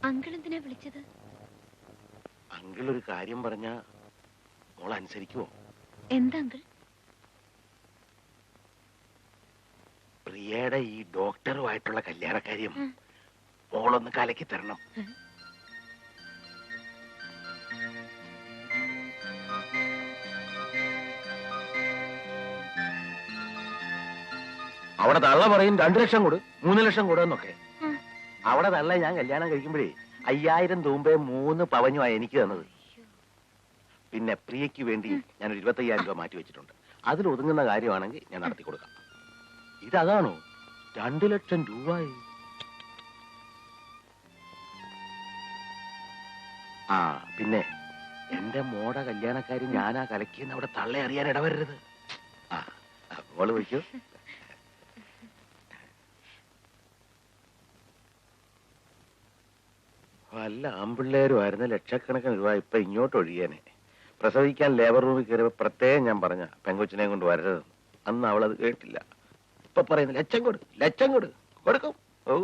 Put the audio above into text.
Uncle എന്തിനാ വിളിച്ചത്? Uncle ഒരു കാര്യം പറഞ്ഞ മോൾ അനുസരിക്കുമോ? എന്താ അങ്കിൾ? പ്രിയയുടെ ഈ ഡോക്ടറുമായിട്ടുള്ള കല്യാണക്കാര്യം മോളൊന്ന് കലക്കി തരണം. അവിടെ തള്ള പറയും 2 ലക്ഷം കൊടു 3 ലക്ഷം കൊടുന്നൊക്കെ. അവിടെ തള്ള ഞാൻ കല്യാണം കഴിക്കുമ്പോഴേ 5000 തൂമ്പേ 3 പവനുമായി എനിക്ക് തന്നത്. പിന്നെ പ്രിയയ്ക്ക് വേണ്ടി ഞാൻ 25,000 രൂപ മാറ്റി വെച്ചിട്ടുണ്ട്. അതിൽ ഒതുങ്ങുന്ന കാര്യമാണെങ്കിൽ ഞാൻ നടത്തി കൊടുക്കാം. ഇതതാണോ 2 ലക്ഷം രൂപയായി? ആ പിന്നെ എന്റെ മോടെ കല്യാണക്കാരി ഞാനാ കലക്കിയെന്ന് അവിടെ തള്ളെ അറിയാൻ ഇടവരരുത്. ആ മോള് വയ്ക്കൂ. വല്ല ആമ്പിള്ളേരുമായിരുന്ന ലക്ഷക്കണക്കിന് രൂപ ഇപ്പൊ ഇങ്ങോട്ട് ഒഴിയാനെ. പ്രസവിക്കാൻ ലേബർ റൂമിൽ കയറിയപ്പോ പ്രത്യേകം ഞാൻ പറഞ്ഞ പെങ്കൊച്ചിനെ കൊണ്ട് വരരുത്. അന്ന് അവളത് കേട്ടില്ല. ഇപ്പൊ പറയുന്നു ലക്ഷം കൊടു കൊടുക്കും. ഓ